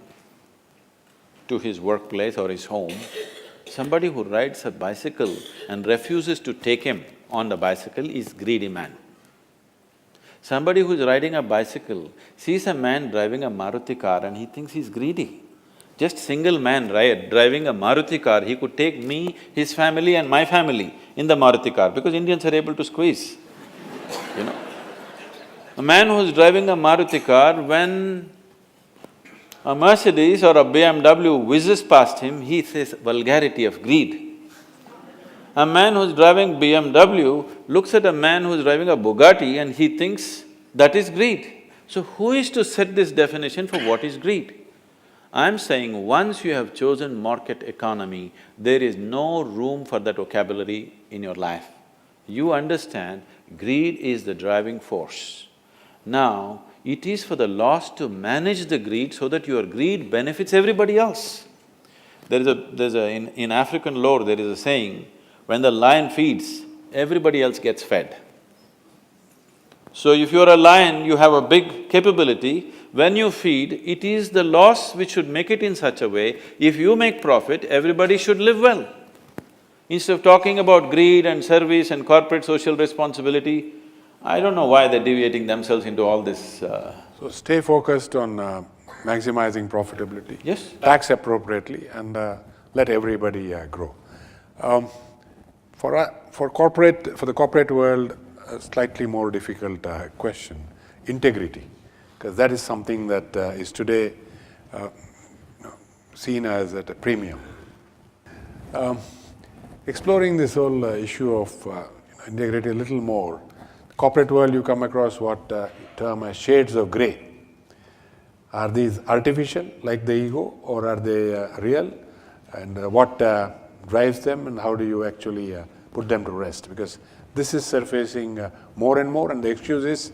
to his workplace or his home, somebody who rides a bicycle and refuses to take him on the bicycle is greedy man. Somebody who's riding a bicycle sees a man driving a Maruti car and he thinks he's greedy. Just single man driving a Maruti car, he could take me, his family and my family in the Maruti car because Indians are able to squeeze, you know. A man who's driving a Maruti car, when a Mercedes or a BMW whizzes past him, he says vulgarity of greed. A man who's driving BMW looks at a man who's driving a Bugatti and he thinks that is greed. So who is to set this definition for what is greed? I'm saying once you have chosen market economy, there is no room for that vocabulary in your life. You understand greed is the driving force. Now, it is for the laws to manage the greed so that your greed benefits everybody else. In African lore, there is a saying, when the lion feeds, everybody else gets fed. So if you're a lion, you have a big capability, when you feed, it is the laws which should make it in such a way, if you make profit, everybody should live well. Instead of talking about greed and service and corporate social responsibility, I don't know why they're deviating themselves into all this So stay focused on maximizing profitability. Yes. Tax appropriately and let everybody grow. For the corporate world, a slightly more difficult question, integrity, because that is something that is today seen as at a premium. Exploring this whole issue of integrity a little more, corporate world you come across what term as shades of grey. Are these artificial, like the ego, or are they real? And what drives them, and how do you actually put them to rest? Because this is surfacing more and more, and the excuse is,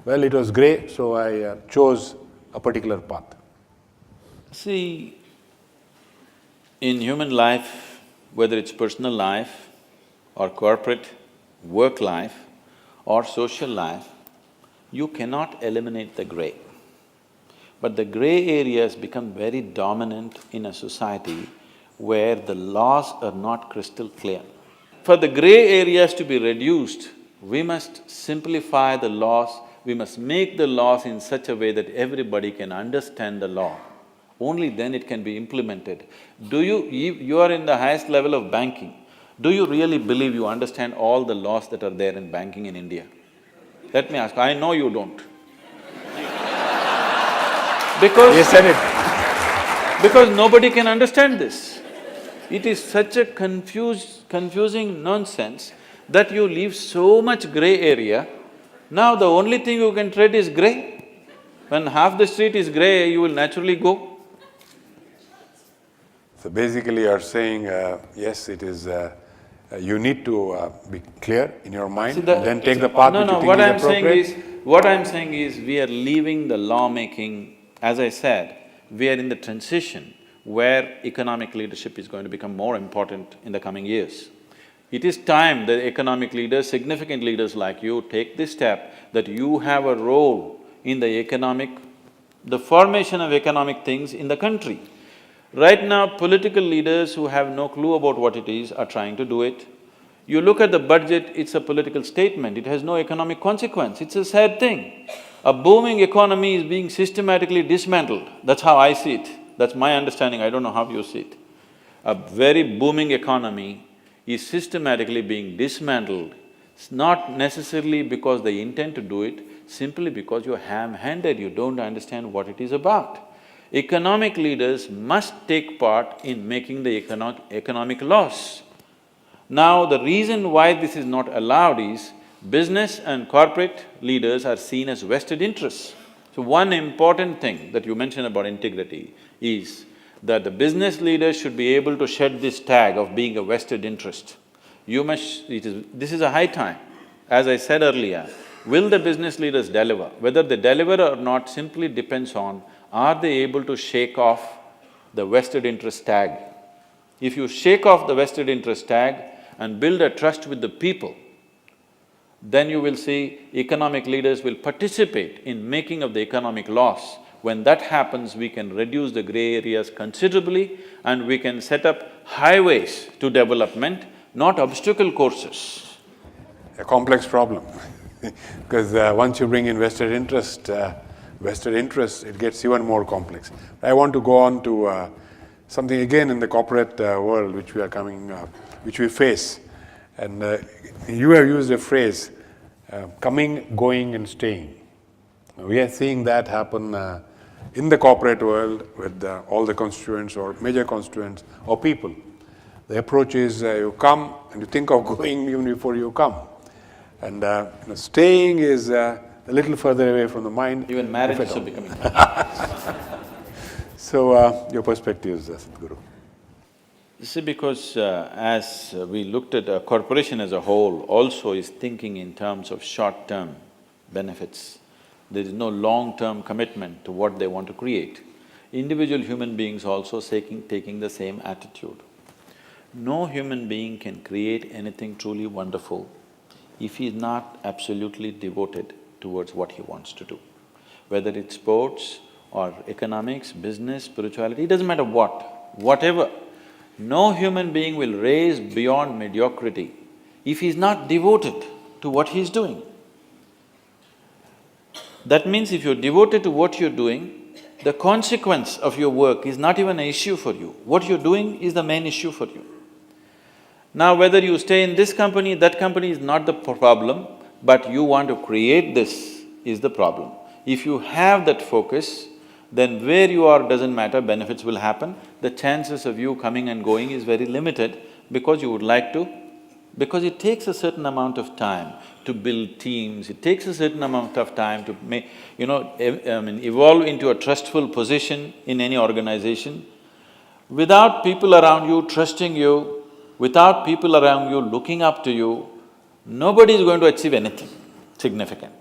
well, it was grey, so I chose a particular path. See, in human life, whether it's personal life or corporate, work life or social life, you cannot eliminate the grey. But the grey areas become very dominant in a society where the laws are not crystal clear. For the grey areas to be reduced, we must simplify the laws, we must make the laws in such a way that everybody can understand the law. Only then it can be implemented. You are in the highest level of banking. Do you really believe you understand all the laws that are there in banking in India? Let me ask, I know you don't. Because… He said it. Because nobody can understand this. It is such a confusing nonsense that you leave so much grey area. Now the only thing you can trade is grey. When half the street is grey, you will naturally go. So basically you're saying, yes, it is You need to be clear in your mind, See, the- and then take the path which you think is appropriate. What I'm saying is, we are leaving the lawmaking, as I said, we are in the transition where economic leadership is going to become more important in the coming years. It is time that economic leaders, significant leaders like you, take this step that you have a role in the formation of economic things in the country. Right now, political leaders who have no clue about what it is are trying to do it. You look at the budget, it's a political statement, it has no economic consequence, it's a sad thing. A booming economy is being systematically dismantled, that's how I see it, that's my understanding, I don't know how you see it. A very booming economy is systematically being dismantled. It's not necessarily because they intend to do it, simply because you're ham-handed, you don't understand what it is about. Economic leaders must take part in making the economic laws. Now, the reason why this is not allowed is, business and corporate leaders are seen as vested interests. So one important thing that you mentioned about integrity is that the business leaders should be able to shed this tag of being a vested interest. This is a high time. As I said earlier, will the business leaders deliver? Whether they deliver or not simply depends on, are they able to shake off the vested interest tag? If you shake off the vested interest tag and build a trust with the people, then you will see economic leaders will participate in making of the economic laws. When that happens, we can reduce the gray areas considerably and we can set up highways to development, not obstacle courses. A complex problem because once you bring in vested interest, it gets even more complex. I want to go on to something again in the corporate world which we face. And you have used a phrase, coming, going and staying. We are seeing that happen in the corporate world with all the constituents or major constituents or people. The approach is you come and you think of going even before you come. And staying is a little further away from the mind. Even marriage should be coming. So, your perspectives, Sadhguru. See, because as we looked at a corporation as a whole also is thinking in terms of short-term benefits. There is no long-term commitment to what they want to create. Individual human beings also taking the same attitude. No human being can create anything truly wonderful if he is not absolutely devoted towards what he wants to do. Whether it's sports or economics, business, spirituality, it doesn't matter whatever. No human being will raise beyond mediocrity if he's not devoted to what he's doing. That means if you're devoted to what you're doing, the consequence of your work is not even an issue for you. What you're doing is the main issue for you. Now, whether you stay in this company, that company is not the problem, but you want to create this is the problem. If you have that focus, then where you are doesn't matter, benefits will happen. The chances of you coming and going is very limited because you would like to, because it takes a certain amount of time to build teams, it takes a certain amount of time to evolve into a trustful position in any organization. Without people around you trusting you, without people around you looking up to you, nobody is going to achieve anything significant.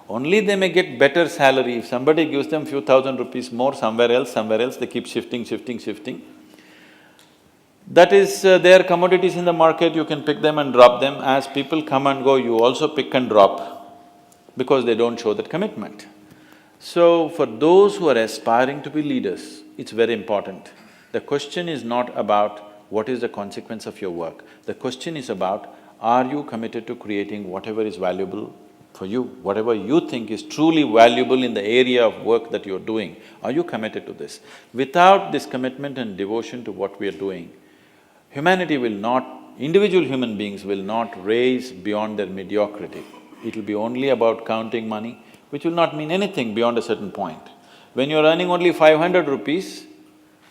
Only they may get better salary. If somebody gives them few thousand rupees more somewhere else, they keep shifting. That is their commodities in the market, you can pick them and drop them. As people come and go, you also pick and drop because they don't show that commitment. So, for those who are aspiring to be leaders, it's very important. The question is not about what is the consequence of your work. The question is about, are you committed to creating whatever is valuable for you, whatever you think is truly valuable in the area of work that you're doing, are you committed to this? Without this commitment and devotion to what we are doing, humanity will not, individual human beings will not raise beyond their mediocrity. It will be only about counting money, which will not mean anything beyond a certain point. When you're earning only 500 rupees,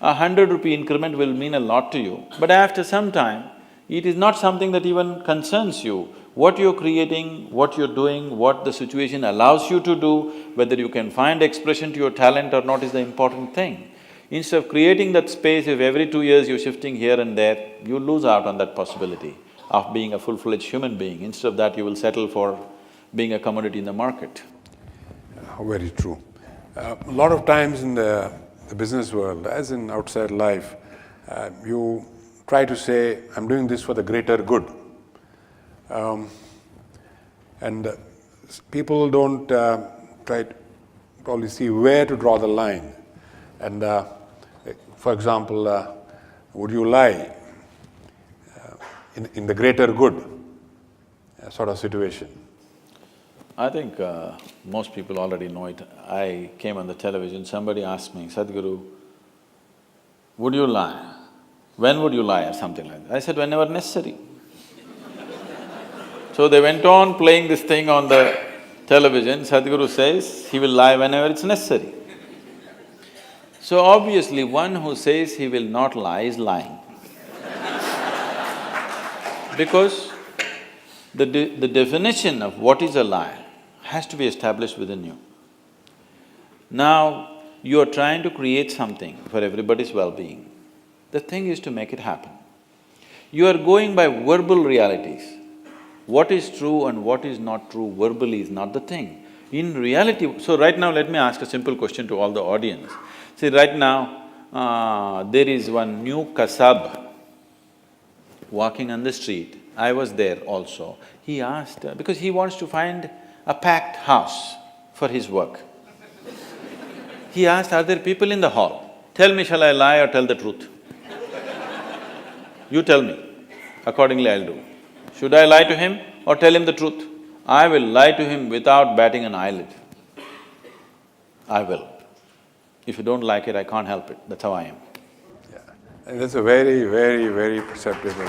a 100 rupee increment will mean a lot to you, but after some time, it is not something that even concerns you. What you're creating, what you're doing, what the situation allows you to do, whether you can find expression to your talent or not is the important thing. Instead of creating that space, if every 2 years you're shifting here and there, you lose out on that possibility. of being a full-fledged human being. Instead of that, you will settle for being a commodity in the market. Very true. A lot of times in the business world, as in outside life, you try to say, I'm doing this for the greater good. And people don't try to probably see where to draw the line. And for example, would you lie in the greater good sort of situation? I think most people already know it. I came on the television, somebody asked me, Sadhguru, would you lie? When would you lie or something like that? I said, whenever necessary. So they went on playing this thing on the television. Sadhguru says he will lie whenever it's necessary. So obviously, one who says he will not lie is lying. Because the definition of what is a lie has to be established within you. Now, you are trying to create something for everybody's well-being. The thing is to make it happen. You are going by verbal realities. What is true and what is not true verbally is not the thing. In reality, so right now let me ask a simple question to all the audience. See, right now, there is one new kasab walking on the street. I was there also. He asked, because he wants to find a packed house for his work. He asked, are there people in the hall? Tell me, shall I lie or tell the truth? You tell me, accordingly I'll do. Should I lie to him or tell him the truth? I will lie to him without batting an eyelid. I will. If you don't like it, I can't help it, that's how I am. Yeah, and that's a very, very, very perceptible.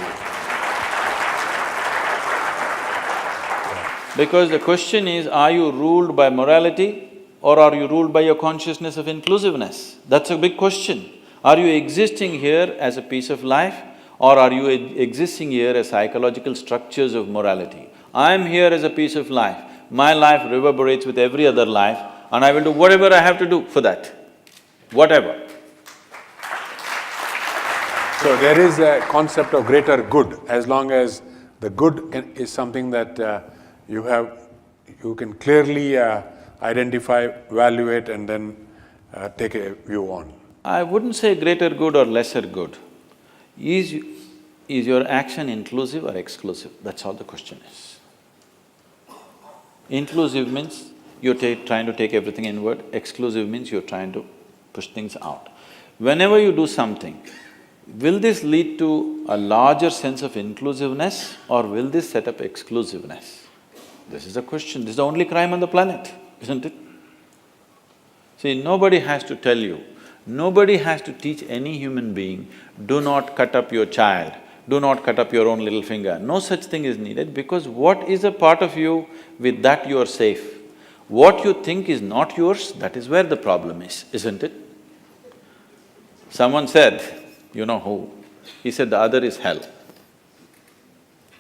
Because the question is, are you ruled by morality or are you ruled by your consciousness of inclusiveness? That's a big question. Are you existing here as a piece of life or are you existing here as psychological structures of morality? I'm here as a piece of life. My life reverberates with every other life and I will do whatever I have to do for that, whatever. So there is a concept of greater good, as long as the good is something that you can clearly identify, evaluate and then take a view on. I wouldn't say greater good or lesser good. Is your action inclusive or exclusive? That's all the question is. Inclusive means you're trying to take everything inward, exclusive means you're trying to push things out. Whenever you do something, will this lead to a larger sense of inclusiveness or will this set up exclusiveness? This is the question, this is the only crime on the planet, isn't it? See, nobody has to tell you, nobody has to teach any human being, do not cut up your child, do not cut up your own little finger. No such thing is needed because what is a part of you, with that you are safe. What you think is not yours, that is where the problem is, isn't it? Someone said, you know who, he said the other is hell.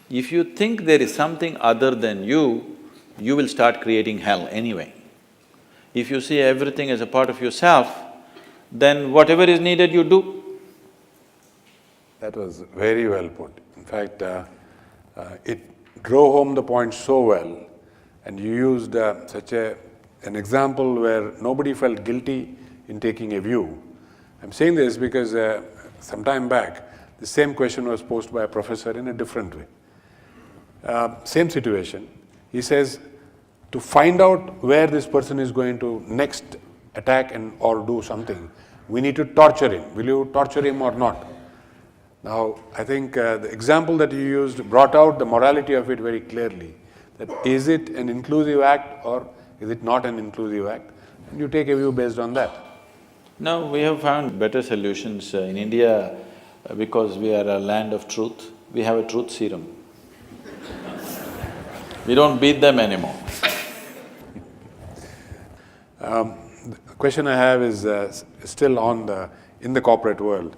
If you think there is something other than you will start creating hell anyway. If you see everything as a part of yourself, then whatever is needed you do. That was very well put. In fact, it drove home the point so well and you used such an example where nobody felt guilty in taking a view. I'm saying this because some time back, the same question was posed by a professor in a different way. Same situation. He says, to find out where this person is going to next attack or do something, we need to torture him. Will you torture him or not? Now, I think the example that you used brought out the morality of it very clearly. That is it an inclusive act or is it not an inclusive act? And you take a view based on that. No, we have found better solutions. In India, because we are a land of truth, we have a truth serum. We don't beat them anymore. The question I have is still in the corporate world.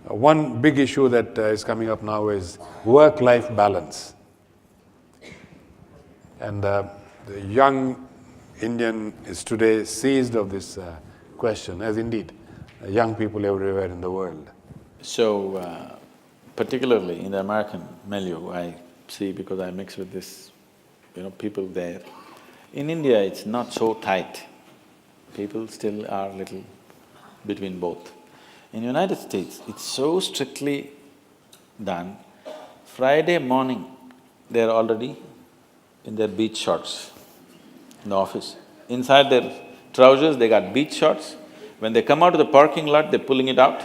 One big issue that is coming up now is work-life balance. And the young Indian is today seized of this question, as indeed young people everywhere in the world. So, particularly in the American milieu, I see because I mix with this, people there. In India, it's not so tight. People still are little between both. In United States, it's so strictly done. Friday morning, they're already in their beach shorts in the office. Inside their trousers, they got beach shorts. When they come out of the parking lot, they're pulling it out.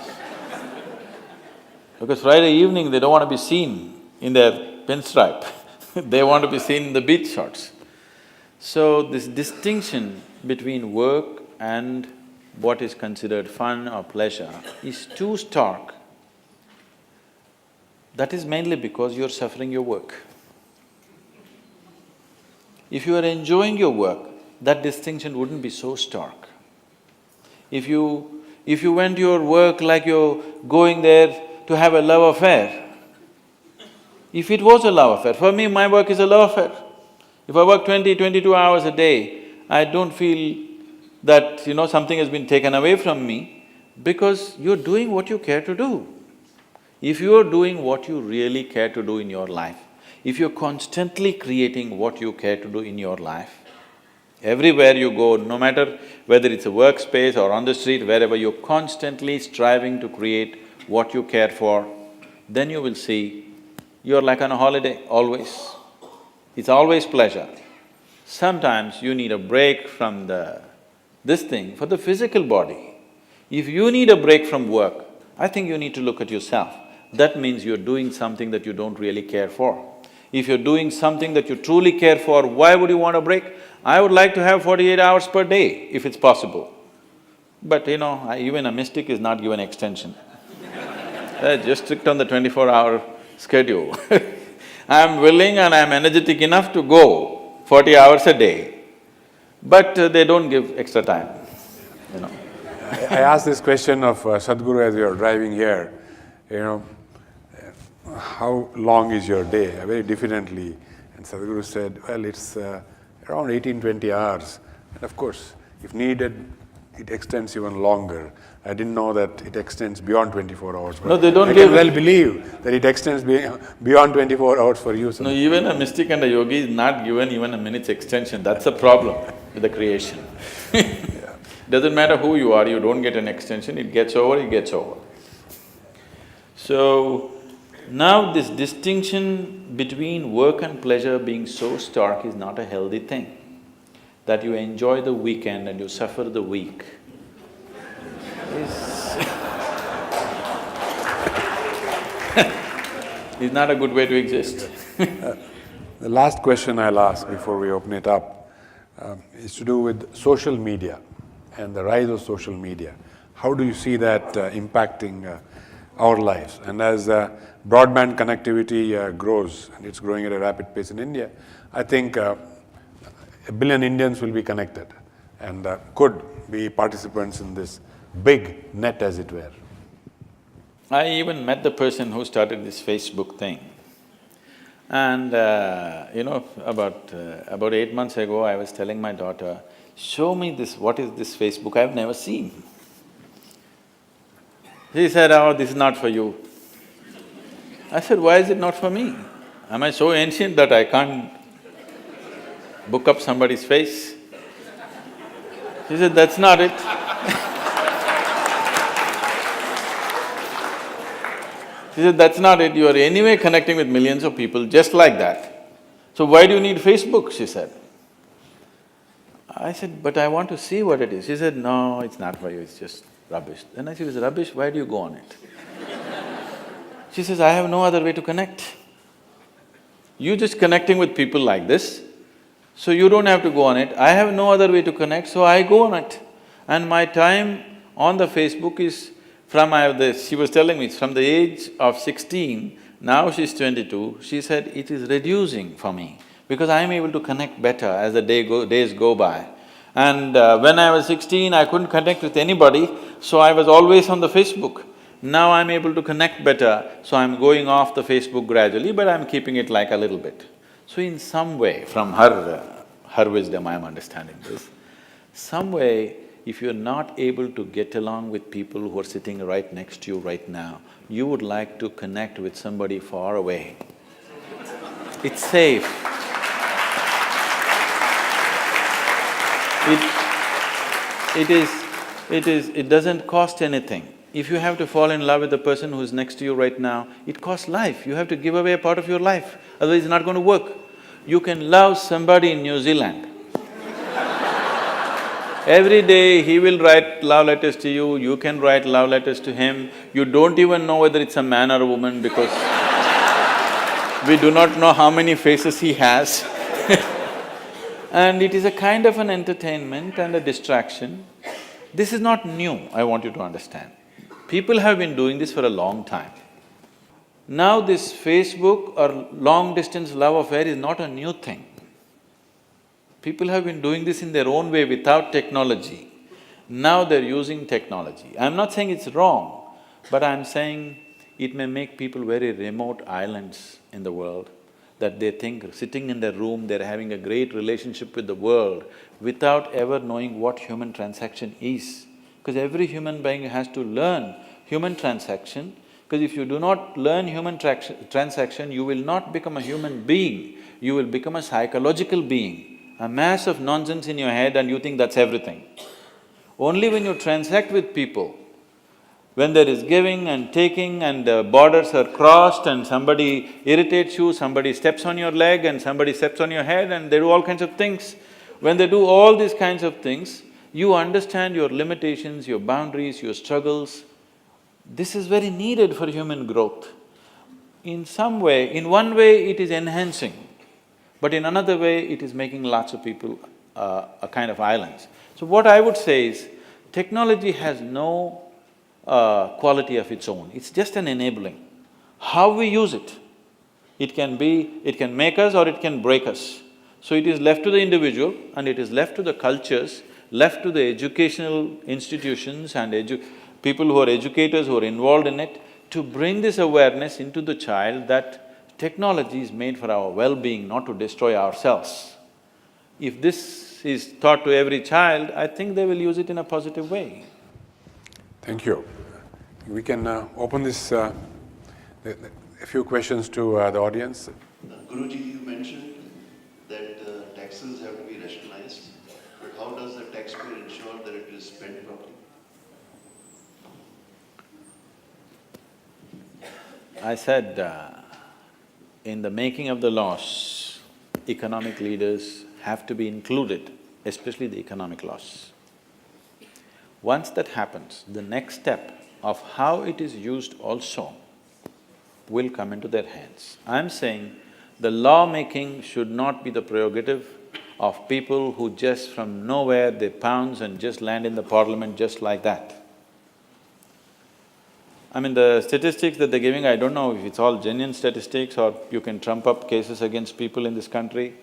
Because Friday evening, they don't want to be seen in their pinstripe. They want to be seen in the beach shorts. So this distinction between work and what is considered fun or pleasure is too stark. That is mainly because you're suffering your work. If you are enjoying your work, that distinction wouldn't be so stark. If you went to your work like you're going there to have a love affair, if it was a love affair, for me my work is a love affair. If I work 20, 22 hours a day, I don't feel that, something has been taken away from me because you're doing what you care to do. If you're doing what you really care to do in your life, if you're constantly creating what you care to do in your life, everywhere you go, no matter whether it's a workspace or on the street, wherever you're constantly striving to create what you care for, then you will see you're like on a holiday, always. It's always pleasure. Sometimes you need a break from this thing for the physical body. If you need a break from work, I think you need to look at yourself. That means you're doing something that you don't really care for. If you're doing something that you truly care for, why would you want a break? I would like to have 48 hours per day, if it's possible. But even a mystic is not given extension. They're just strict on the 24-hour schedule. I'm willing and I'm energetic enough to go 40 hours a day, but they don't give extra time, I asked this question of Sadhguru as we were driving here, how long is your day? Very diffidently. And Sadhguru said, well, it's around 18-20 hours. And of course, if needed, it extends even longer. I didn't know that it extends beyond 24 hours. No, they don't I give… can well believe that it extends beyond 24 hours for you. No, even a mystic and a yogi is not given even a minute's extension. That's a problem with the creation. Doesn't matter who you are, you don't get an extension, it gets over, it gets over. So, now this distinction between work and pleasure being so stark is not a healthy thing. That you enjoy the weekend and you suffer the week is not a good way to exist. The last question I'll ask before we open it up is to do with social media and the rise of social media. How do you see that impacting our lives? And as broadband connectivity grows, and it's growing at a rapid pace in India, I think 1 billion Indians will be connected and could be participants in this big net, as it were. I even met the person who started this Facebook thing. And about 8 months ago, I was telling my daughter, show me this, what is this Facebook, I've never seen. She said, oh, this is not for you. I said, why is it not for me? Am I so ancient that I can't book up somebody's face? She said, that's not it. She said, that's not it, you are anyway connecting with millions of people just like that. So why do you need Facebook, she said. I said, but I want to see what it is. She said, no, it's not for you, it's just rubbish. Then I said, it's rubbish, why do you go on it? She says, I have no other way to connect. You just connecting with people like this, so you don't have to go on it. I have no other way to connect, so I go on it. And my time on the Facebook is she was telling me, from the age of 16, now she's 22, she said, it is reducing for me because I'm able to connect better as the days go by. And when I was 16, I couldn't connect with anybody, so I was always on the Facebook. Now I'm able to connect better, so I'm going off the Facebook gradually, but I'm keeping it like a little bit. So in some way, from her wisdom I'm understanding this, some way if you're not able to get along with people who are sitting right next to you right now, you would like to connect with somebody far away. It's safe. It doesn't cost anything. If you have to fall in love with the person who's next to you right now, it costs life. You have to give away a part of your life, otherwise it's not going to work. You can love somebody in New Zealand. Every day he will write love letters to you, you can write love letters to him. You don't even know whether it's a man or a woman because we do not know how many faces he has. And it is a kind of an entertainment and a distraction. This is not new, I want you to understand. People have been doing this for a long time. Now this Facebook or long-distance love affair is not a new thing. People have been doing this in their own way without technology. Now they're using technology. I'm not saying it's wrong, but I'm saying it may make people very remote islands in the world, that they think sitting in their room, they're having a great relationship with the world without ever knowing what human transaction is. Because every human being has to learn human transaction, because if you do not learn human transaction, you will not become a human being, you will become a psychological being, a mass of nonsense in your head and you think that's everything. Only when you transact with people, when there is giving and taking and borders are crossed and somebody irritates you, somebody steps on your leg and somebody steps on your head and they do all kinds of things. When they do all these kinds of things, you understand your limitations, your boundaries, your struggles. This is very needed for human growth. In some way, in one way it is enhancing, but in another way it is making lots of people a kind of islands. So what I would say is, technology has no quality of its own, it's just an enabling. How we use it, it can make us or it can break us. So it is left to the individual and it is left to the cultures, left to the educational institutions and people who are educators who are involved in it, to bring this awareness into the child that technology is made for our well-being, not to destroy ourselves. If this is taught to every child, I think they will use it in a positive way. Thank you. We can open this, a few questions to the audience. Guruji, you mentioned that taxes have to be rationalized, but how does the taxpayer ensure that it is spent properly? I said, in the making of the laws, economic leaders have to be included, especially the economic laws. Once that happens, the next step of how it is used also will come into their hands. I'm saying the law-making should not be the prerogative of people who just from nowhere they pounce and just land in the parliament just like that. I mean, the statistics that they're giving, I don't know if it's all genuine statistics or you can trump up cases against people in this country.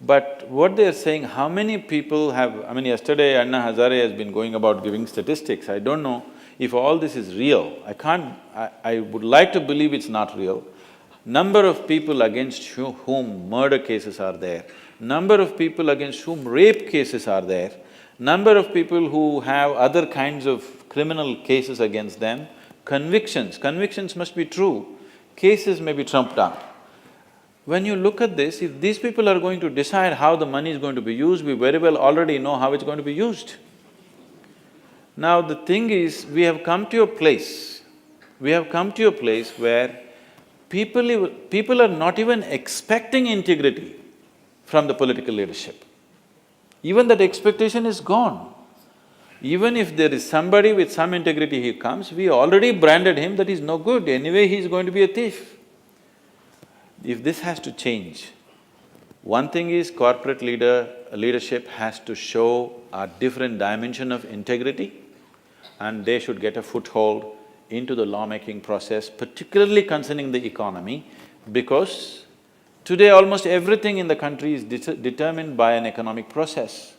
But what they're saying, how many people have… I mean, yesterday Anna Hazare has been going about giving statistics. I don't know if all this is real. I would like to believe it's not real. Number of people against whom murder cases are there, number of people against whom rape cases are there, number of people who have other kinds of criminal cases against them, convictions must be true, cases may be trumped up. When you look at this, if these people are going to decide how the money is going to be used, we very well already know how it's going to be used. Now the thing is, we have come to a place where people are not even expecting integrity from the political leadership. Even that expectation is gone. Even if there is somebody with some integrity he comes, we already branded him that he's no good, anyway he's going to be a thief. If this has to change, one thing is corporate leadership has to show a different dimension of integrity and they should get a foothold into the lawmaking process, particularly concerning the economy, because today almost everything in the country is determined by an economic process.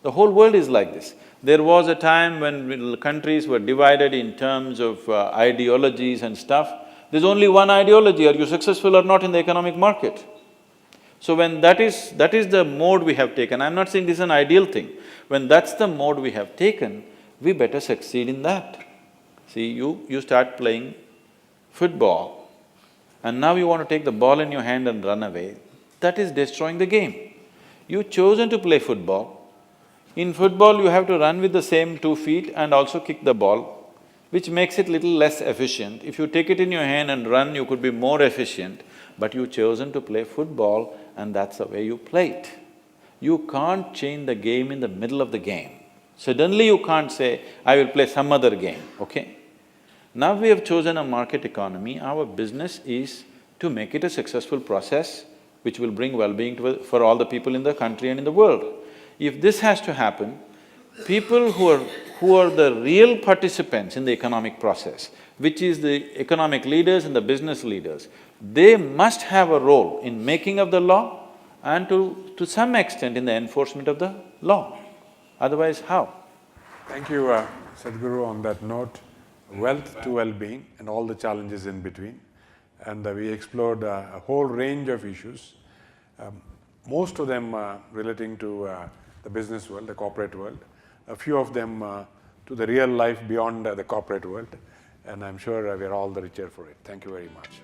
The whole world is like this. There was a time when countries were divided in terms of ideologies and stuff. There's only one ideology, are you successful or not in the economic market? So when that is the mode we have taken, I'm not saying this is an ideal thing. When that's the mode we have taken, we better succeed in that. See, you start playing football and now you want to take the ball in your hand and run away, that is destroying the game. You've chosen to play football. In football, you have to run with the same 2 feet and also kick the ball, which makes it little less efficient. If you take it in your hand and run, you could be more efficient, but you've chosen to play football and that's the way you play it. You can't change the game in the middle of the game. Suddenly you can't say, I will play some other game, okay? Now we have chosen a market economy, our business is to make it a successful process which will bring well-being for all the people in the country and in the world. If this has to happen, people who are the real participants in the economic process, which is the economic leaders and the business leaders, they must have a role in making of the law and to some extent in the enforcement of the law. Otherwise, how? Thank you, Sadhguru, on that note. Wealth to well-being and all the challenges in between. And we explored a whole range of issues, most of them relating to the business world, the corporate world, a few of them to the real life beyond the corporate world, and I'm sure we are all the richer for it. Thank you very much.